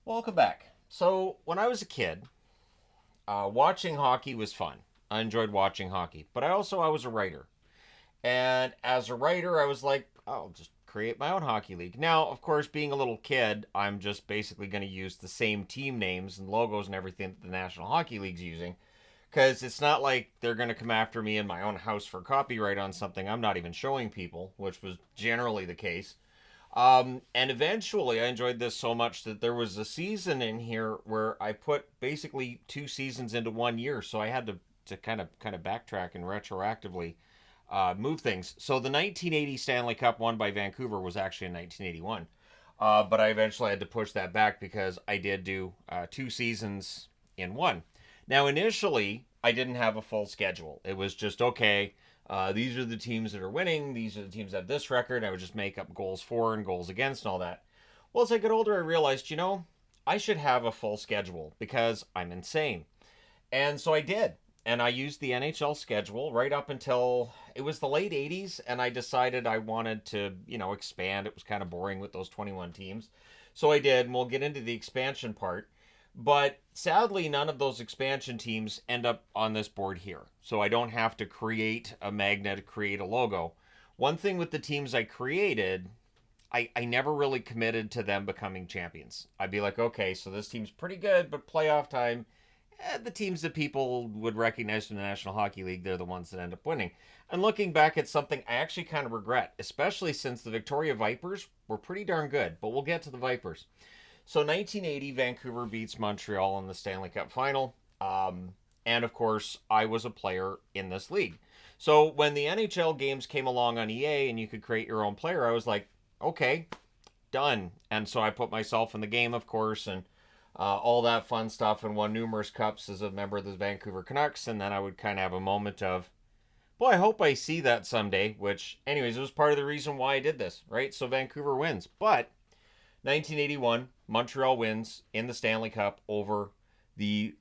Welcome back. So, when I was a kid, watching hockey was fun. I enjoyed watching hockey, but I was a writer, and as a writer, I was like, I'll just create my own hockey league. Now, of course, being a little kid, I'm just basically going to use the same team names and logos and everything that the National Hockey League's using, because it's not like they're going to come after me in my own house for copyright on something I'm not even showing people, which was generally the case. And eventually, I enjoyed this so much that there was a season in here where I put basically two seasons into 1 year, so I had to kind of backtrack and retroactively move things. So the 1980 Stanley Cup won by Vancouver was actually in 1981, but I eventually had to push that back because I did do two seasons in one. Now, initially, I didn't have a full schedule. It was just okay. These are the teams that are winning. These are the teams that have this record. I would just make up goals for and goals against and all that. Well, as I got older, I realized, I should have a full schedule because I'm insane. And so I did. And I used the NHL schedule right up until it was the late 80s. And I decided I wanted to, expand. It was kind of boring with those 21 teams. So I did. And we'll get into the expansion part. But sadly, none of those expansion teams end up on this board here. So I don't have to create a magnet, create a logo. One thing with the teams I created, I never really committed to them becoming champions. I'd be like, okay, so this team's pretty good, but playoff time, the teams that people would recognize from the National Hockey League, they're the ones that end up winning. And looking back at something I actually kind of regret, especially since the Victoria Vipers were pretty darn good, but we'll get to the Vipers. So 1980, Vancouver beats Montreal in the Stanley Cup final. And of course, I was a player in this league. So when the NHL games came along on EA and you could create your own player, I was like, okay, done. And so I put myself in the game, of course, and all that fun stuff, and won numerous cups as a member of the Vancouver Canucks. And then I would kind of have a moment of, boy, I hope I see that someday, which, anyways, it was part of the reason why I did this, right? So Vancouver wins. But 1981, Montreal wins in the Stanley Cup over the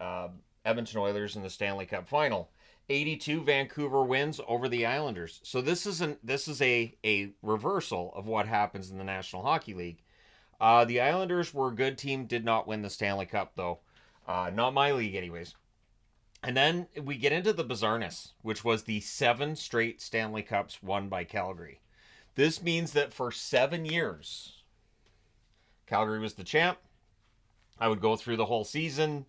Edmonton Oilers in the Stanley Cup final. 82, Vancouver wins over the Islanders. So this is a reversal of what happens in the National Hockey League. The Islanders were a good team, did not win the Stanley Cup though. Not my league, anyways. And then we get into the bizarreness, which was the 7 straight Stanley Cups won by Calgary. This means that for 7 years, Calgary was the champ. I would go through the whole season,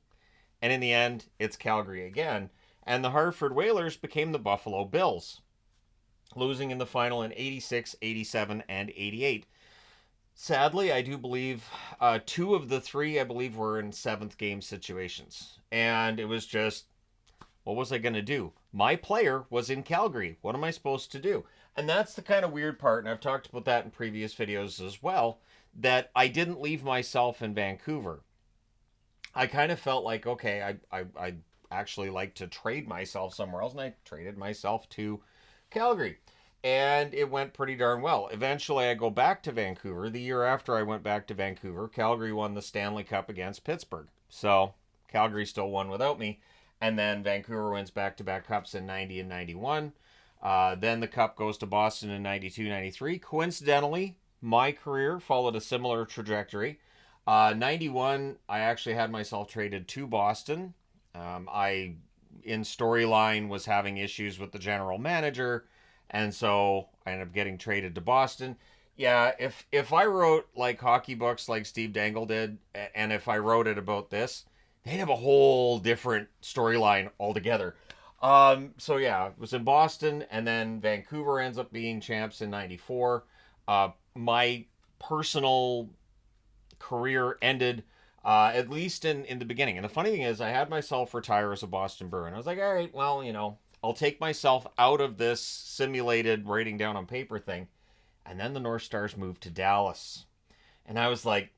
and in the end, it's Calgary again. And the Hartford Whalers became the Buffalo Bills, losing in the final in 86, 87, and 88. Sadly, I do believe 2 of the 3, I believe, were in 7th game situations. And it was just, what was I going to do? My player was in Calgary. What am I supposed to do? And that's the kind of weird part, and I've talked about that in previous videos as well, that I didn't leave myself in Vancouver. I kind of felt like, okay, I actually like to trade myself somewhere else, and I traded myself to Calgary. And it went pretty darn well. Eventually, I go back to Vancouver. The year after I went back to Vancouver, Calgary won the Stanley Cup against Pittsburgh. So Calgary still won without me. And then Vancouver wins back-to-back cups in 90 and 91. Then the cup goes to Boston in 92, 93. Coincidentally, my career followed a similar trajectory. 91, I actually had myself traded to Boston. I, in storyline, was having issues with the general manager, and so I ended up getting traded to Boston. Yeah, if I wrote like hockey books like Steve Dangle did, and if I wrote it about this, they'd have a whole different storyline altogether. So yeah, it was in Boston, and then Vancouver ends up being champs in '94. My personal career ended, at least in the beginning. And the funny thing is, I had myself retire as a Boston Bruin. I was like, all right, well, I'll take myself out of this simulated writing down on paper thing. And then the North Stars moved to Dallas. And I was like,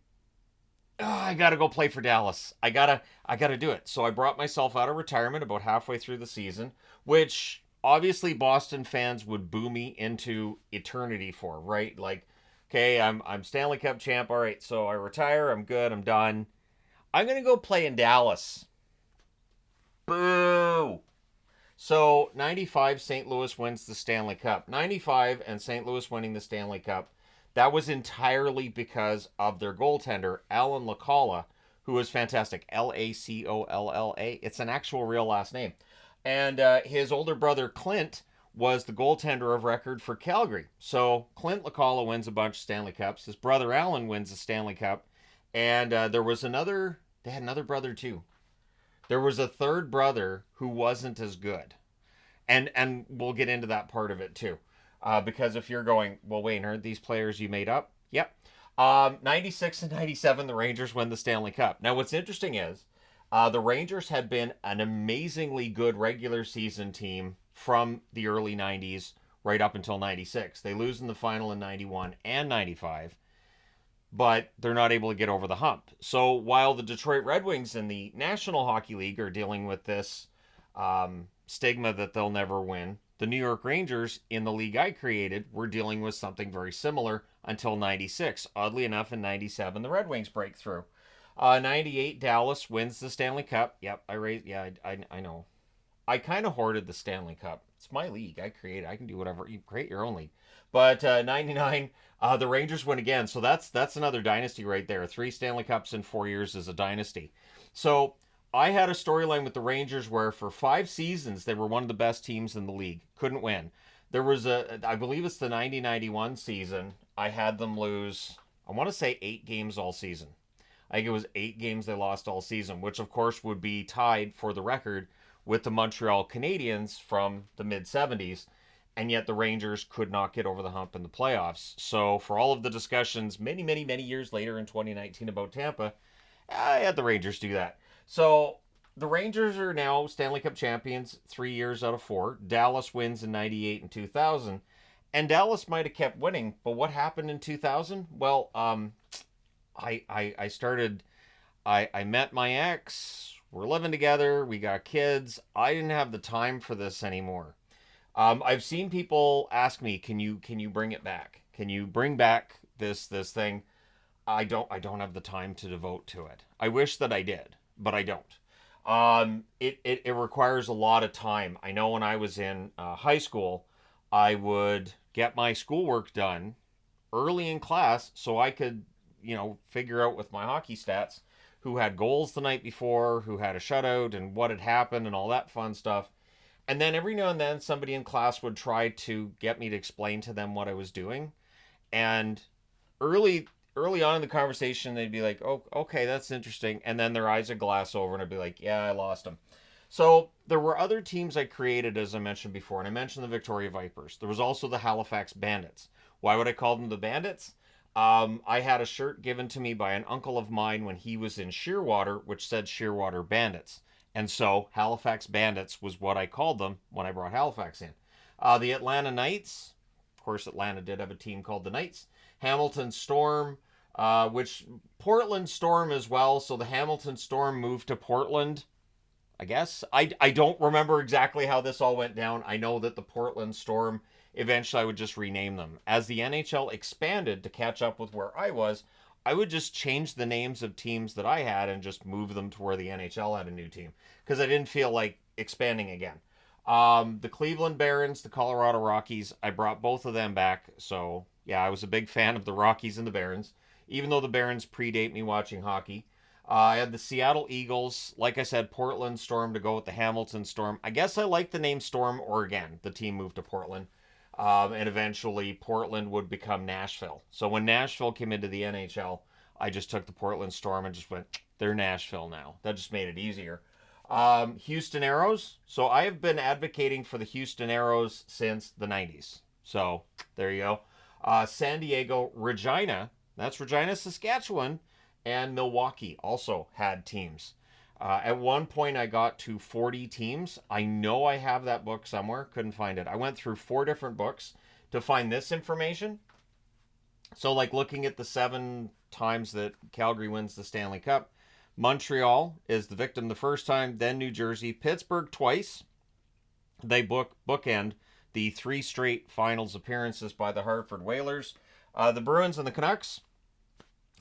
oh, I gotta go play for Dallas. I gotta do it. So I brought myself out of retirement about halfway through the season, which obviously Boston fans would boo me into eternity for, right? Like, okay, I'm Stanley Cup champ. All right, so I retire. I'm good. I'm done. I'm gonna go play in Dallas. Boo. So 95, St. Louis wins the Stanley Cup. 95 and St. Louis winning the Stanley Cup. That was entirely because of their goaltender, Alan LaCalla, who was fantastic. Lacolla. It's an actual real last name. And his older brother, Clint, was the goaltender of record for Calgary. So Clint Lacolla wins a bunch of Stanley Cups. His brother, Alan, wins a Stanley Cup. And there was another, they had another brother too. There was a third brother who wasn't as good. And we'll get into that part of it too. Because if you're going, well, Wayne, aren't these players you made up? Yep. 96 and 97, the Rangers win the Stanley Cup. Now, what's interesting is the Rangers had been an amazingly good regular season team from the early 90s right up until 96. They lose in the final in 91 and 95, but they're not able to get over the hump. So while the Detroit Red Wings in the National Hockey League are dealing with this stigma that they'll never win, the New York Rangers in the league I created were dealing with something very similar until 96. Oddly enough, in 97, the Red Wings break through. 98, Dallas wins the Stanley Cup. Yep, I know. I kind of hoarded the Stanley Cup. It's my league. I create it. I can do whatever. You create your own league. But 99, the Rangers win again. So that's another dynasty right there. 3 Stanley Cups in 4 years is a dynasty. So I had a storyline with the Rangers where for 5 seasons they were one of the best teams in the league. Couldn't win. There was I believe it's the 90-91 season. I had them lose, I want to say 8 games all season. I think it was 8 games they lost all season, which of course would be tied for the record with the Montreal Canadiens from the mid-70s. And yet the Rangers could not get over the hump in the playoffs. So for all of the discussions many, many, many years later in 2019 about Tampa, I had the Rangers do that. So the Rangers are now Stanley Cup champions 3 years out of 4. Dallas wins in 98 and 2000. And Dallas might have kept winning, but what happened in 2000? Well, I met my ex. We're living together. We got kids. I didn't have the time for this anymore. I've seen people ask me, can you bring it back? Can you bring back this thing? I don't have the time to devote to it. I wish that I did, but I don't. It requires a lot of time. I know when I was in high school, I would get my schoolwork done early in class so I could, figure out with my hockey stats who had goals the night before, who had a shutout, and what had happened, and all that fun stuff. And then every now and then somebody in class would try to get me to explain to them what I was doing. And early on in the conversation, they'd be like, oh, okay, that's interesting. And then their eyes would glass over and I'd be like, yeah, I lost them. So there were other teams I created, as I mentioned before. And I mentioned the Victoria Vipers. There was also the Halifax Bandits. Why would I call them the Bandits? I had a shirt given to me by an uncle of mine when he was in Shearwater, which said Shearwater Bandits. And so Halifax Bandits was what I called them when I brought Halifax in. The Atlanta Knights, of course, Atlanta did have a team called the Knights. Hamilton Storm, which Portland Storm as well. So the Hamilton Storm moved to Portland, I guess. I don't remember exactly how this all went down. I know that the Portland Storm, eventually I would just rename them. As the NHL expanded to catch up with where I was, I would just change the names of teams that I had and just move them to where the NHL had a new team. Because I didn't feel like expanding again. The Cleveland Barons, the Colorado Rockies, I brought both of them back. So, yeah, I was a big fan of the Rockies and the Barons. Even though the Barons predate me watching hockey. I had the Seattle Eagles. Like I said, Portland Storm to go with the Hamilton Storm. I guess I like the name Storm, or again, the team moved to Portland. And eventually Portland would become Nashville. So when Nashville came into the NHL, I just took the Portland Storm and just went, they're Nashville now. That just made it easier. Houston Aeros. So I have been advocating for the Houston Aeros since the 90s. So there you go. San Diego, Regina. That's Regina, Saskatchewan. And Milwaukee also had teams. At one point, I got to 40 teams. I know I have that book somewhere. Couldn't find it. I went through 4 different books to find this information. So, like looking at the 7 times that Calgary wins the Stanley Cup, Montreal is the victim the first time, then New Jersey, Pittsburgh twice. They bookend the 3 straight finals appearances by the Hartford Whalers. The Bruins and the Canucks,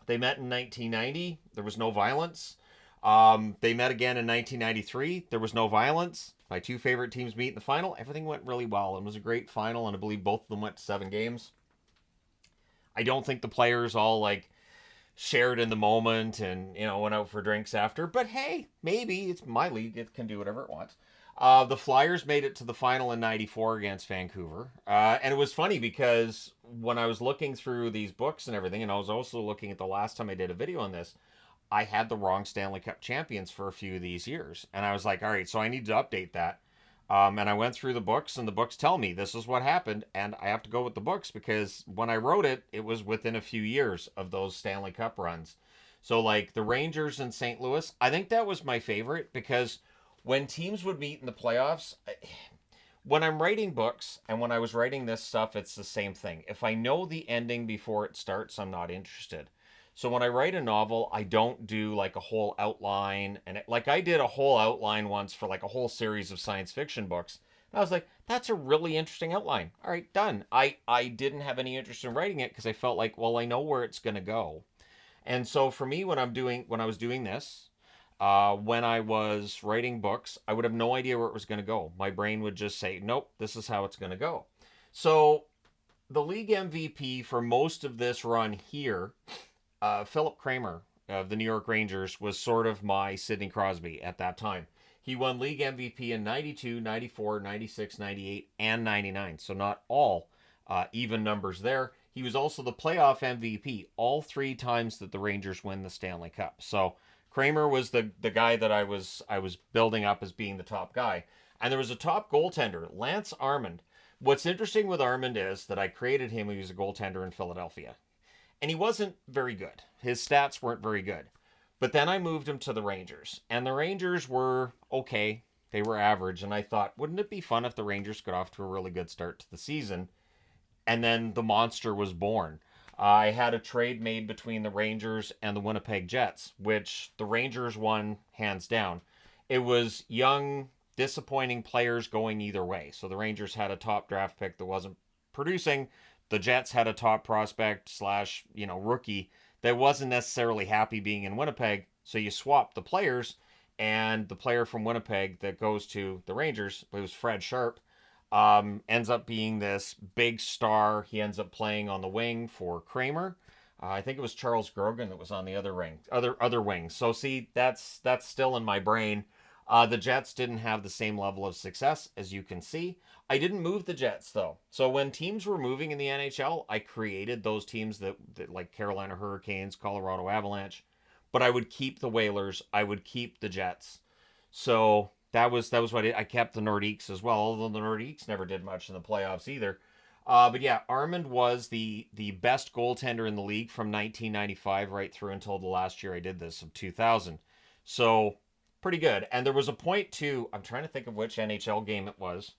they met in 1990. There was no violence. They met again in 1993. There was no violence. My 2 favorite teams meet in the final. Everything went really well. It was a great final, and I believe both of them went to 7 games. I don't think the players all shared in the moment and, went out for drinks after. But hey, maybe it's my league. It can do whatever it wants. The Flyers made it to the final in '94 against Vancouver. And it was funny because when I was looking through these books and everything, and I was also looking at the last time I did a video on this, I had the wrong Stanley Cup champions for a few of these years. And I was like, all right, so I need to update that. And I went through the books, and the books tell me this is what happened. And I have to go with the books because when I wrote it, it was within a few years of those Stanley Cup runs. So, like the Rangers in St. Louis, I think that was my favorite because when teams would meet in the playoffs, when I'm writing books and when I was writing this stuff, it's the same thing. If I know the ending before it starts, I'm not interested. So when I write a novel, I don't do like a whole outline. And like I did a whole outline once for like a whole series of science fiction books. And I was like, that's a really interesting outline. All right, done. I didn't have any interest in writing it because I felt like, well, I know where it's going to go. And so for me, when I was doing this, when I was writing books, I would have no idea where it was going to go. My brain would just say, nope, this is how it's going to go. So the league MVP for most of this run here, Philip Kramer of the New York Rangers was sort of my Sidney Crosby at that time. He won league MVP in 92, 94, 96, 98, and 99. So not all even numbers there. He was also the playoff MVP all three times that the Rangers win the Stanley Cup. So Kramer was the guy that I was building up as being the top guy. And there was a top goaltender, Lance Armand. What's interesting with Armand is that I created him. He was a goaltender in Philadelphia. And he wasn't very good. His stats weren't very good. But then I moved him to the Rangers. And the Rangers were okay. They were average. And I thought, wouldn't it be fun if the Rangers got off to a really good start to the season? And then the monster was born. I had a trade made between the Rangers and the Winnipeg Jets, which the Rangers won hands down. It was young, disappointing players going either way. So the Rangers had a top draft pick that wasn't producing. The Jets had a top prospect slash, rookie that wasn't necessarily happy being in Winnipeg. So you swap the players, and the player from Winnipeg that goes to the Rangers, it was Fred Sharp, ends up being this big star. He ends up playing on the wing for Kramer. I think it was Charles Grogan that was on the other wing. So see, that's still in my brain. The Jets didn't have the same level of success, as you can see. I didn't move the Jets, though. So when teams were moving in the NHL, I created those teams that like Carolina Hurricanes, Colorado Avalanche. But I would keep the Whalers. I would keep the Jets. So that was what I kept the Nordiques as well, although the Nordiques never did much in the playoffs either. But yeah, Armand was the best goaltender in the league from 1995 right through until the last year I did this of 2000. So pretty good. And there was a point too, I'm trying to think of which NHL game it was.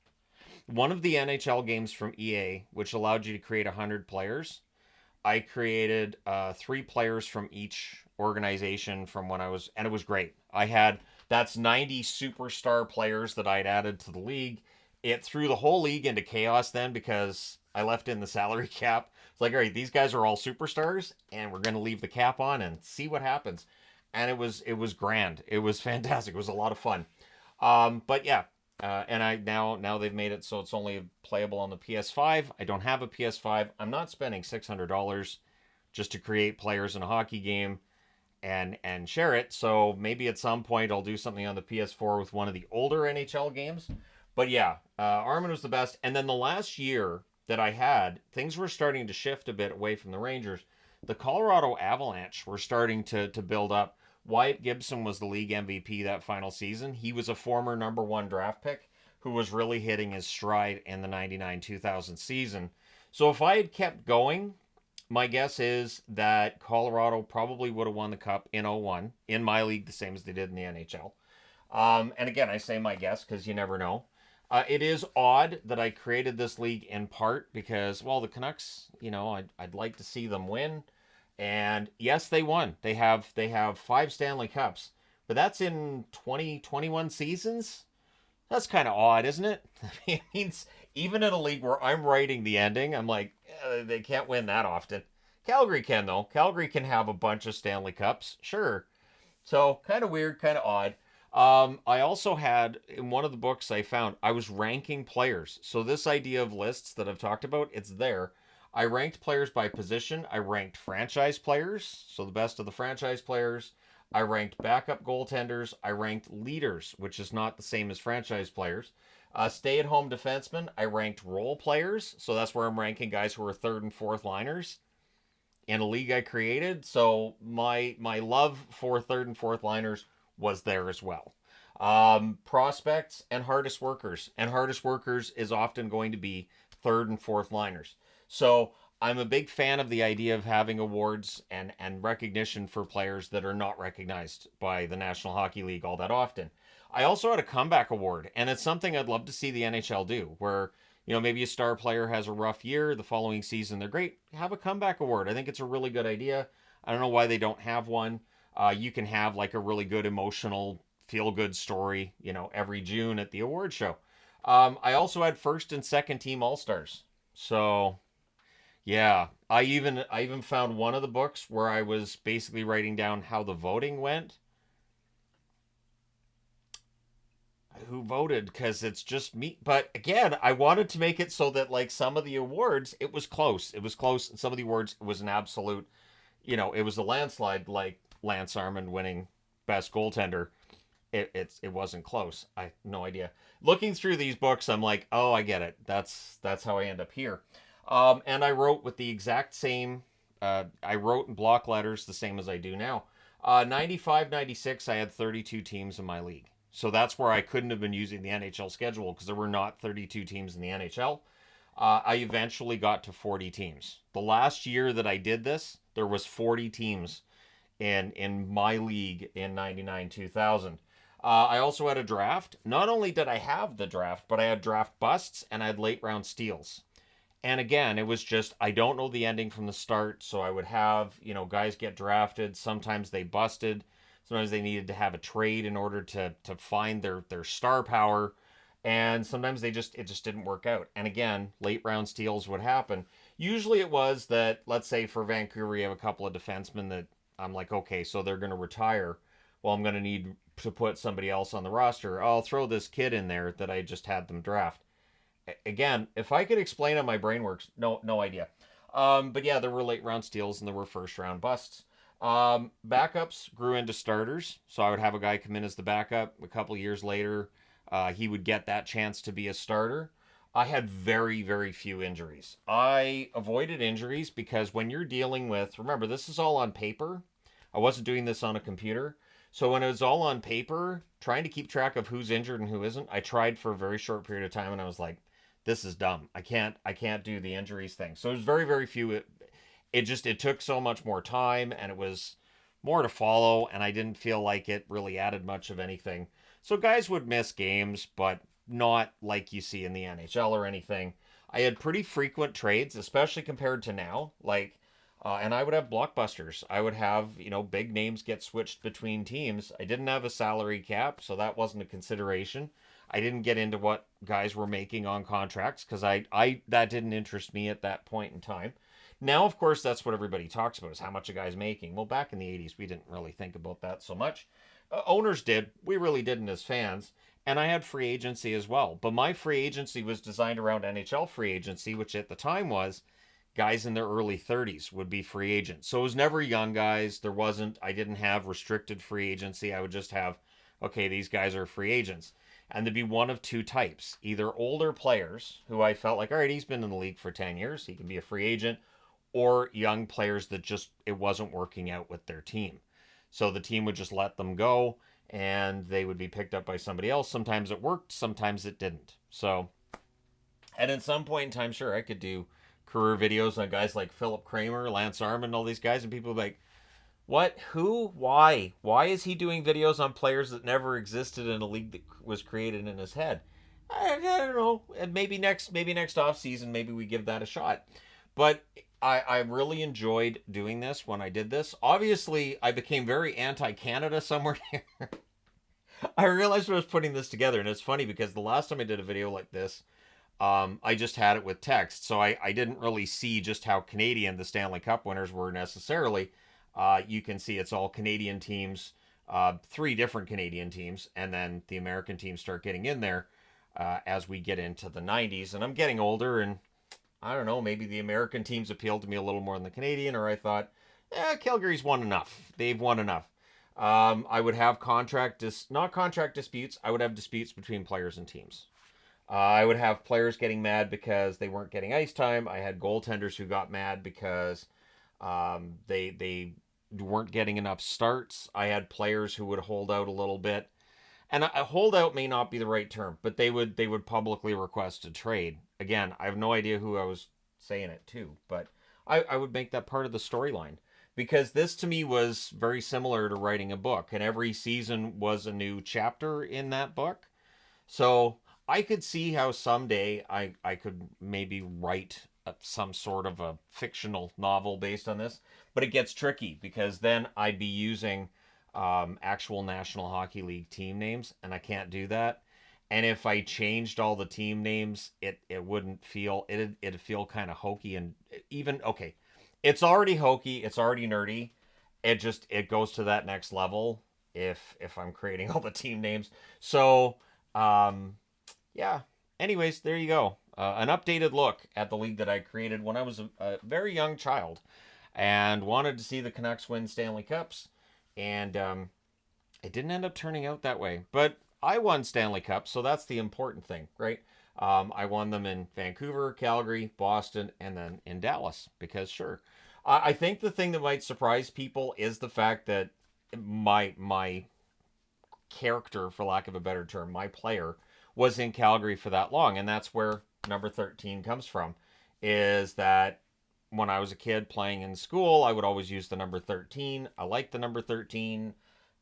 One of the NHL games from EA, which allowed you to create 100 players, I created 3 players from each organization from when I was, and it was great. That's 90 superstar players that I'd added to the league. It threw the whole league into chaos then because I left in the salary cap. It's like, all right, these guys are all superstars, and we're going to leave the cap on and see what happens. And it was grand. It was fantastic. It was a lot of fun. But yeah, and I now they've made it so it's only playable on the PS5. I don't have a PS5. I'm not spending $600 just to create players in a hockey game and share it. So maybe at some point I'll do something on the PS4 with one of the older NHL games. But yeah, Armin was the best. And then the last year that I had, things were starting to shift a bit away from the Rangers. The Colorado Avalanche were starting to build up. Wyatt Gibson was the league MVP that final season. He was a former number 1 draft pick who was really hitting his stride in the 99-2000 season. So if I had kept going, my guess is that Colorado probably would have won the Cup in 01 in my league, the same as they did in the NHL. And again, I say my guess because you never know. It is odd that I created this league in part because, well, the Canucks, I'd like to see them win. And yes, they won. They have 5 Stanley Cups, but that's in 21 seasons. That's kind of odd, isn't it? It means even in a league where I'm writing the ending, I'm like, they can't win that often. Calgary can, though. Calgary can have a bunch of Stanley Cups, sure. So kind of weird, kind of odd. I also had, in one of the books I found, I was ranking players. So this idea of lists that I've talked about, it's there. I ranked players by position. I ranked franchise players, so the best of the franchise players. I ranked backup goaltenders. I ranked leaders, which is not the same as franchise players. Stay-at-home defensemen. I ranked role players, so that's where I'm ranking guys who are third and fourth liners in a league I created. So my love for third and fourth liners was there as well. Prospects and hardest workers. And hardest workers is often going to be third and fourth liners. So I'm a big fan of the idea of having awards and recognition for players that are not recognized by the National Hockey League all that often. I also had a comeback award, and it's something I'd love to see the NHL do, where maybe a star player has a rough year, the following season they're great, have a comeback award. I think it's a really good idea. I don't know why they don't have one. You can have like a really good emotional feel good story, every June at the award show. I also had first and second team all stars. So yeah, I even found one of the books where I was basically writing down how the voting went, who voted, because it's just me. But again, I wanted to make it so that like some of the awards, it was close. It was close, and some of the awards was an absolute, it was a landslide, like Lance Armand winning best goaltender. It wasn't close. I have no idea. Looking through these books, I'm like, oh, I get it. That's how I end up here. And I wrote with the exact same. I wrote in block letters the same as I do now. 95, 96, I had 32 teams in my league. So that's where I couldn't have been using the NHL schedule because there were not 32 teams in the NHL. I eventually got to 40 teams. The last year that I did this, there was 40 teams in my league in 99 2000. I also had a draft. Not only did I have the draft, but I had draft busts and I had late round steals. And again, it was just, I don't know the ending from the start. So I would have, guys get drafted. Sometimes they busted. Sometimes they needed to have a trade in order to find their star power. And sometimes it just didn't work out. And again, late round steals would happen. Usually it was that, let's say for Vancouver, you have a couple of defensemen that I'm like, okay, so they're going to retire. Well, I'm going to need to put somebody else on the roster. I'll throw this kid in there that I just had them draft. Again, if I could explain how my brain works, no idea. But yeah, there were late round steals and there were first round busts. Backups grew into starters, so I would have a guy come in as the backup. A couple years later, he would get that chance to be a starter. I had very, very few injuries. I avoided injuries because when you're dealing with, remember, this is all on paper. I wasn't doing this on a computer. So when it was all on paper, trying to keep track of who's injured and who isn't, I tried for a very short period of time and I was like, this is dumb. I can't do the injuries thing. So it was very, very few. It took so much more time and it was more to follow and I didn't feel like it really added much of anything. So guys would miss games, but not like you see in the NHL or anything. I had pretty frequent trades, especially compared to now. And I would have blockbusters. I would have, big names get switched between teams. I didn't have a salary cap, so that wasn't a consideration. I didn't get into what guys were making on contracts because I that didn't interest me at that point in time. Now, of course, that's what everybody talks about is how much a guy's making. Well, back in the 80s, we didn't really think about that so much. Owners did. We really didn't as fans. And I had free agency as well. But my free agency was designed around NHL free agency, which at the time was guys in their early 30s would be free agents. So it was never young guys. I didn't have restricted free agency. I would just have, okay, these guys are free agents. And there'd be one of two types. Either older players who I felt like, all right, he's been in the league for 10 years. He can be a free agent. Or young players that just, it wasn't working out with their team. So the team would just let them go and they would be picked up by somebody else. Sometimes it worked, sometimes it didn't. So, and at some point in time, sure, I could do career videos on guys like Philip Kramer, Lance Armand, all these guys, and people would be like, what? Who? Why? Why is he doing videos on players that never existed in a league that was created in his head? I don't know. And maybe next off season, maybe we give that a shot. But I really enjoyed doing this when I did this. Obviously, I became very anti-Canada somewhere here. I realized when I was putting this together, and it's funny because the last time I did a video like this, I just had it with text, so I didn't really see just how Canadian the Stanley Cup winners were necessarily. You can see it's all Canadian teams, 3 different Canadian teams, and then the American teams start getting in there as we get into the 90s. And I'm getting older, and I don't know, maybe the American teams appealed to me a little more than the Canadian, or I thought, Calgary's won enough. They've won enough. I would have not contract disputes. I would have disputes between players and teams. I would have players getting mad because they weren't getting ice time. I had goaltenders who got mad because they weren't getting enough starts. I had players who would hold out a little bit, and a holdout may not be the right term, but they would publicly request a trade. Again, I have no idea who I was saying it to, but I would make that part of the storyline because this to me was very similar to writing a book, and every season was a new chapter in that book. So I could see how someday I could maybe write some sort of a fictional novel based on this, but it gets tricky because then I'd be using actual National Hockey League team names, and I can't do that. And if I changed all the team names, it wouldn't feel it'd feel kind of hokey and even okay. It's already hokey, it's already nerdy. It goes to that next level if I'm creating all the team names. So um, yeah. Anyways, there you go. An updated look at the league that I created when I was a very young child and wanted to see the Canucks win Stanley Cups. And it didn't end up turning out that way. But I won Stanley Cups, so that's the important thing, right? I won them in Vancouver, Calgary, Boston, and then in Dallas because sure. I think the thing that might surprise people is the fact that my character, for lack of a better term, my player was in Calgary for that long, and that's where number 13 comes from. Is that when I was a kid playing in school, I would always use the number 13. I liked the number 13.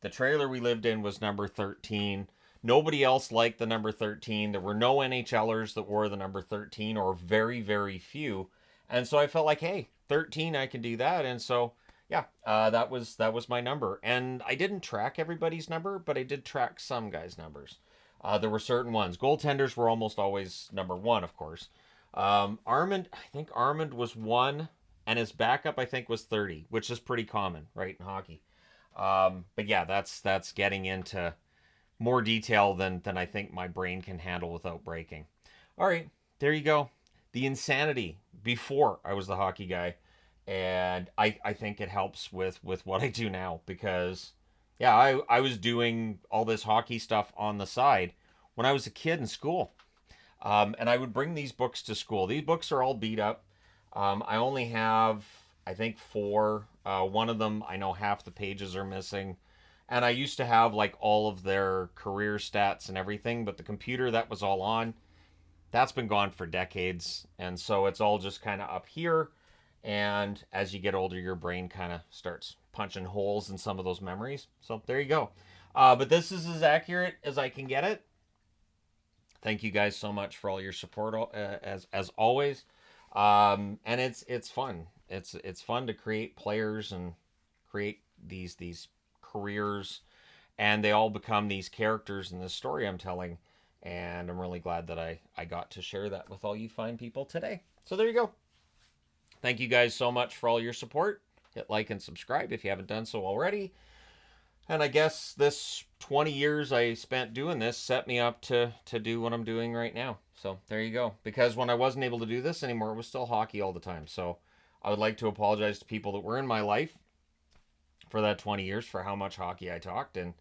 The trailer we lived in was number 13. Nobody else liked the number 13. There were no NHLers that wore the number 13, or very, very few. And so I felt like, hey, 13, I can do that. And so, yeah, that was my number. And I didn't track everybody's number, but I did track some guys' numbers. There were certain ones. Goaltenders were almost always number one, of course. Armand, I think Armand was one, and his backup, I think, was 30, which is pretty common, right, in hockey. But yeah, that's getting into more detail than I think my brain can handle without breaking. All right, there you go. The insanity before I was the hockey guy, and I think it helps with what I do now because yeah, I was doing all this hockey stuff on the side when I was a kid in school. And I would bring these books to school. These books are all beat up. I only have, I think, four. One of them, I know half the pages are missing. And I used to have like all of their career stats and everything, but the computer that was all on, that's been gone for decades. And so it's all just kind of up here. And as you get older, your brain kind of starts punching holes in some of those memories. So there you go. But this is as accurate as I can get it. Thank you guys so much for all your support as always. And it's fun. It's fun to create players and create these careers, and they all become these characters in this story I'm telling. And I'm really glad that I got to share that with all you fine people today. So there you go. Thank you guys so much for all your support. Hit like and subscribe if you haven't done so already. And I guess this 20 years I spent doing this set me up to do what I'm doing right now. So there you go. Because when I wasn't able to do this anymore, it was still hockey all the time. So I would like to apologize to people that were in my life for that 20 years for how much hockey I talked. And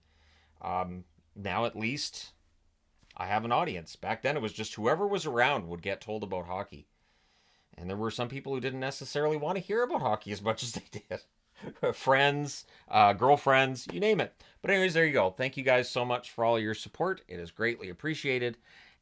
now at least I have an audience. Back then it was just whoever was around would get told about hockey. And there were some people who didn't necessarily want to hear about hockey as much as they did. Friends, girlfriends, you name it. But anyways, there you go. Thank you guys so much for all your support. It is greatly appreciated.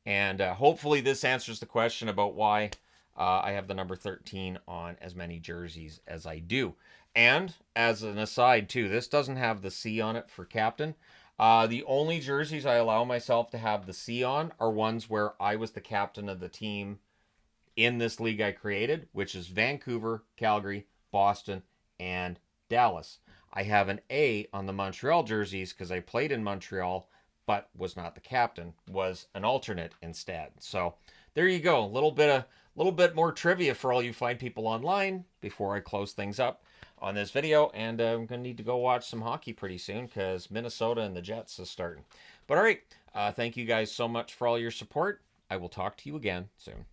And hopefully this answers the question about why I have the number 13 on as many jerseys as I do. And as an aside too, this doesn't have the C on it for captain. The only jerseys I allow myself to have the C on are ones where I was the captain of the team in this league I created, which is Vancouver, Calgary, Boston, and Dallas. I have an A on the Montreal jerseys because I played in Montreal, but was not the captain, was an alternate instead. So there you go. A little bit more trivia for all you fine people online before I close things up on this video. And I'm going to need to go watch some hockey pretty soon because Minnesota and the Jets is starting. But all right, thank you guys so much for all your support. I will talk to you again soon.